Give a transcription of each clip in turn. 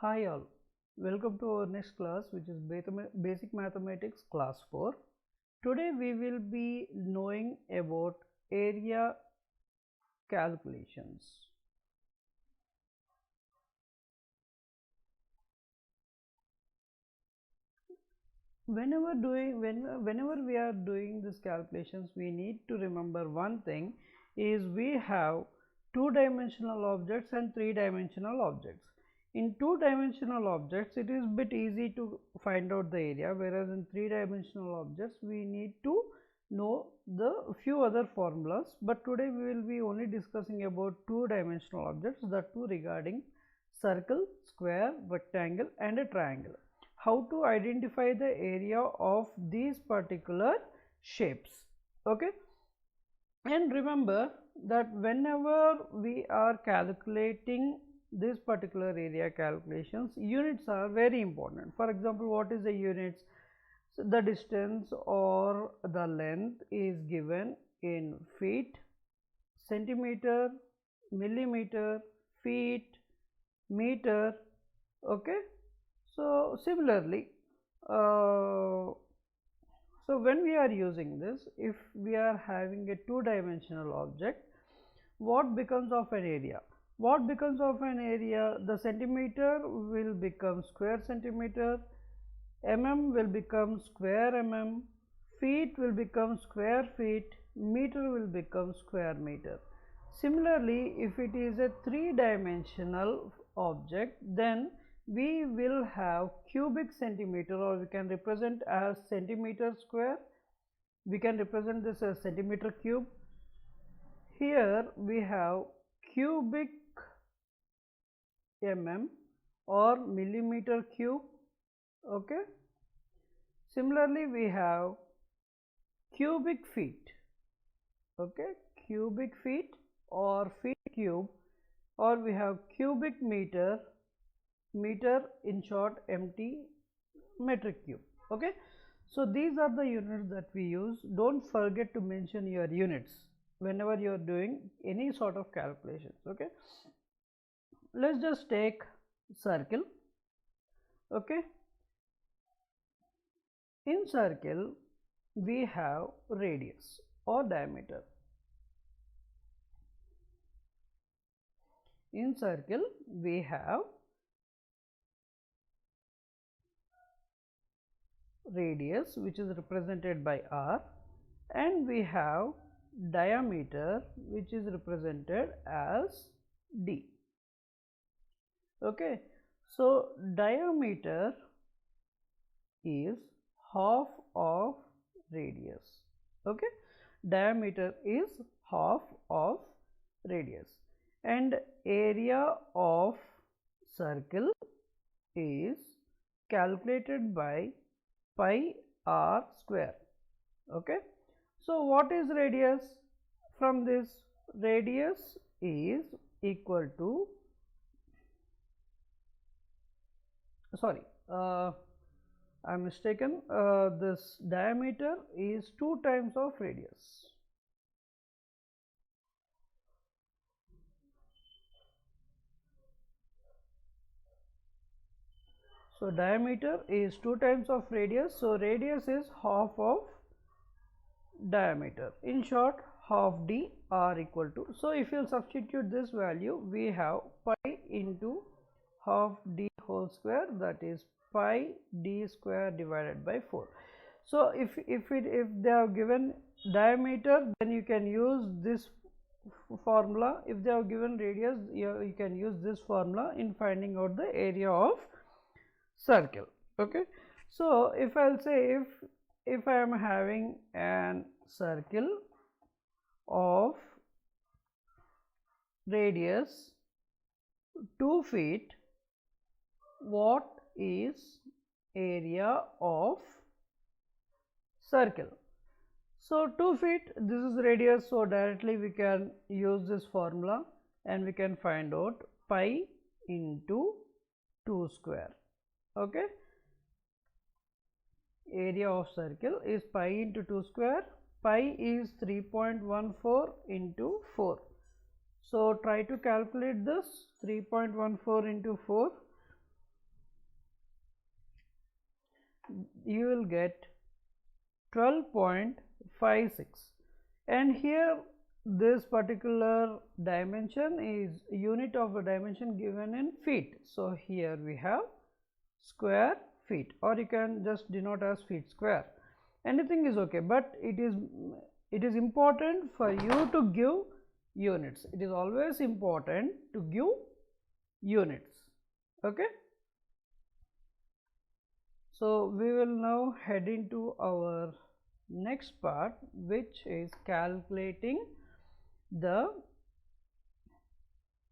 Hi all, welcome to our next class, which is Basic Mathematics class 4. Today we will be knowing about area calculations. Whenever we are doing these calculations, we need to remember one thing is we have two-dimensional objects and three-dimensional objects. In two-dimensional objects, it is bit easy to find out the area, whereas in three-dimensional objects, we need to know the few other formulas. But today we will be only discussing about two-dimensional objects, that too regarding circle, square, rectangle, and a triangle. How to identify the area of these particular shapes. Okay, and remember that whenever we are calculating this particular area calculations, units are very important. For example, what is the units? So the distance or the length is given in feet, centimeter, millimeter, feet, meter. Okay, so similarly, so when we are using this, if we are having a two-dimensional object, what becomes of an area? What becomes of an area? The centimeter will become square centimeter, mm will become square mm, feet will become square feet, meter will become square meter. Similarly, if it is a three-dimensional object, then we will have cubic centimeter, or we can represent as centimeter square. We can represent this as centimeter cube. Here we have cubic mm or millimeter cube. Okay. Similarly, we have cubic feet. Okay, cubic feet or feet cube, or we have cubic meter, meter in short MT, metric cube. Okay, so these are the units that we use. Don't forget to mention your units whenever you are doing any sort of calculations. Okay, let's just take circle. Okay, in circle we have radius or diameter. In circle we have radius, which is represented by r, and we have diameter, which is represented as d. Okay, so diameter is half of radius. Okay, diameter is half of radius, and area of circle is calculated by pi r square. Okay, so what is radius? From this, radius is equal to, sorry, I am mistaken, this diameter is 2 times of radius. So diameter is 2 times of radius, so radius is half of diameter. In short, half d r equal to, so if you substitute this value, we have pi into half d whole square, that is pi d square divided by 4. So if they have given diameter, then you can use this formula. If they have given radius, you can use this formula in finding out the area of circle. Okay, so if I'll say, if I am having an circle of radius 2 feet, what is area of circle? So 2 feet, this is radius, so directly we can use this formula and we can find out pi into 2 square. Okay, area of circle is pi into 2 square. Pi is 3.14 into 4. So try to calculate this. 3.14 into 4. you will get 12.56, and here this particular dimension is unit of a dimension given in feet. So here we have square feet, or you can just denote as feet square. Anything is okay, but it is important for you to give units. It is always important to give units. Okay. So we will now head into our next part, which is calculating the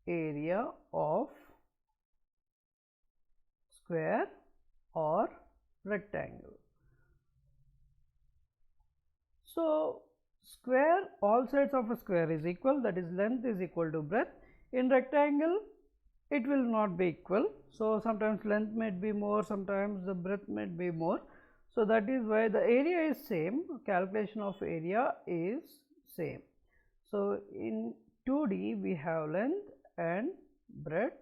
area of square or rectangle. So square, all sides of a square is equal, that is length is equal to breadth. In rectangle it will not be equal. So sometimes length may be more, sometimes the breadth may be more. So that is why the area is same, calculation of area is same. So in 2D we have length and breadth.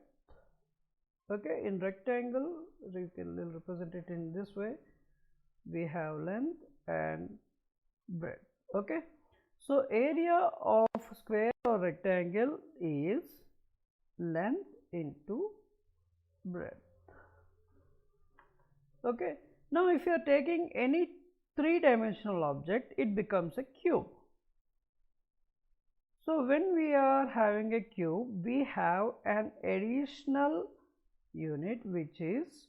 Okay, in rectangle we can represent it in this way, we have length and breadth. Okay, so area of square or rectangle is length into breadth. Okay, now if you are taking any three-dimensional object, it becomes a cube. So when we are having a cube, we have an additional unit, which is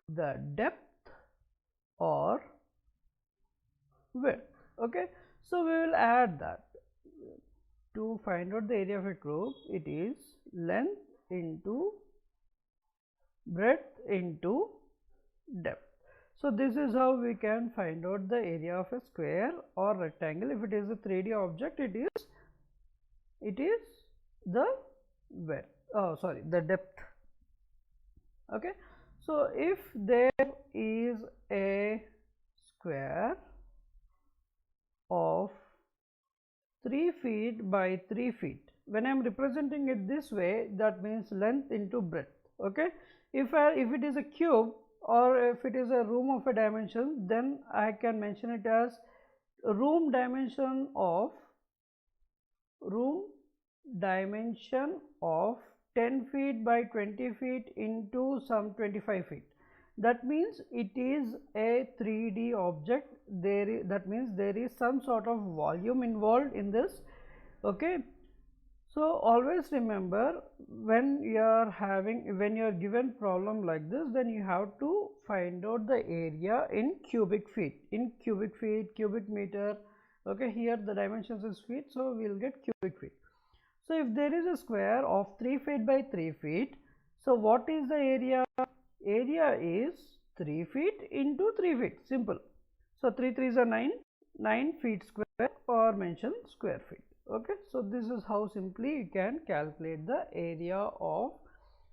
the depth or width. Okay, so we will add that. To find out the area of a cube, it is length into breadth into depth. So this is how we can find out the area of a square or rectangle. If it is a 3D object, it is the width, the depth. Okay, so if there is a square of 3 feet by 3 feet, when I am representing it this way, that means length into breadth. Okay, if it is a cube or if it is a room of a dimension, then I can mention it as room dimension of 10 feet by 20 feet into some 25 feet. That means it is a 3D object. That means there is some sort of volume involved in this. Okay, so always remember, when you are given problem like this, then you have to find out the area in cubic feet, cubic meter. Okay, here the dimensions is feet, so we will get cubic feet. So if there is a square of 3 feet by 3 feet, so what is the area? Area is 3 feet into 3 feet, simple. So 3 3s are 9 feet square, or mention square feet. Okay, so this is how simply you can calculate the area of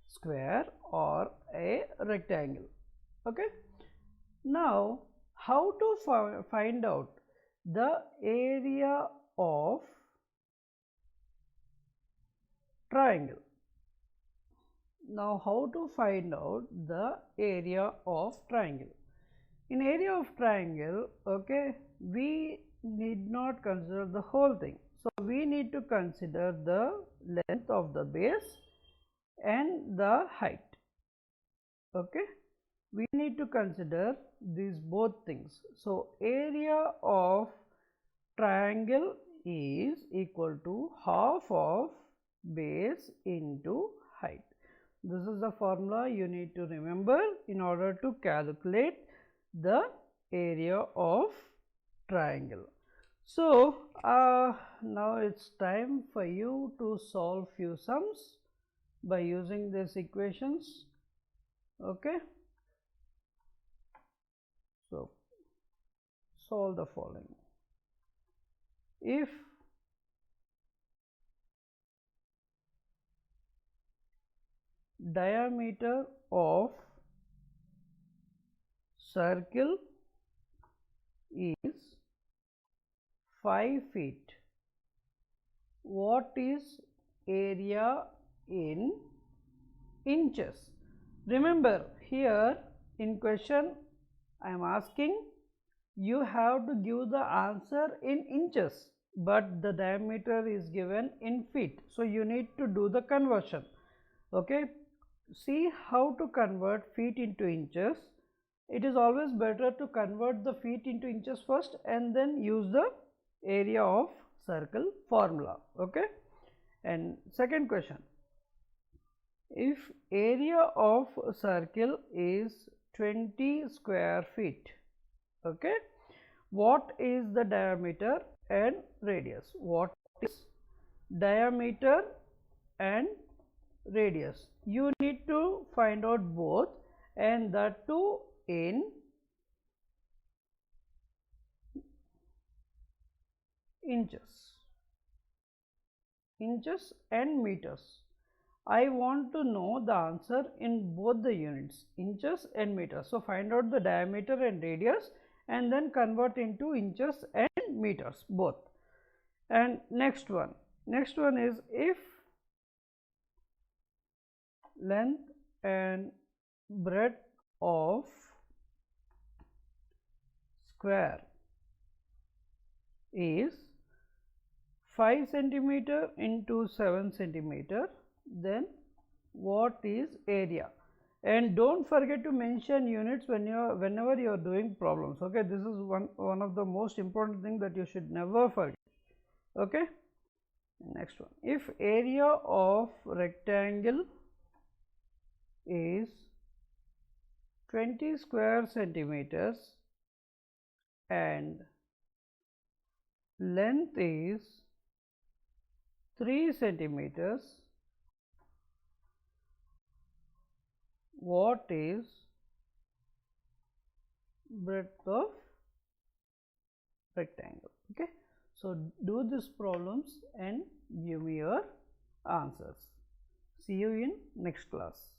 square or a rectangle. Okay, now how to find out the area of triangle? Now how to find out the area of triangle? In area of triangle, okay, we need not consider the whole thing. So we need to consider the length of the base and the height. Okay, we need to consider these both things. So area of triangle is equal to half of base into height. This is the formula you need to remember in order to calculate the area of triangle. So now it's time for you to solve few sums by using these equations. Okay, so solve the following. If diameter of circle is 5 feet, what is area in inches? Remember, here in question I am asking, you have to give the answer in inches, but the diameter is given in feet, so you need to do the conversion. Okay, see how to convert feet into inches. It is always better to convert the feet into inches first and then use the area of circle formula. Okay, and second question, if area of a circle is 20 square feet, okay, what is the diameter and radius? What is diameter and radius? You need to find out both, and that too in inches and meters. I want to know the answer in both the units, inches and meters. So, find out the diameter and radius and then convert into inches and meters both. And next one is, if length and breadth of square is 5 centimeter into 7 centimeter, then what is area? And don't forget to mention units whenever you are doing problems. Okay, this is one of the most important thing that you should never forget. Okay, next one, if area of rectangle is 20 square centimeters and length is 3 centimeters, what is breadth of rectangle? Okay, so do these problems and give me your answers. See you in next class.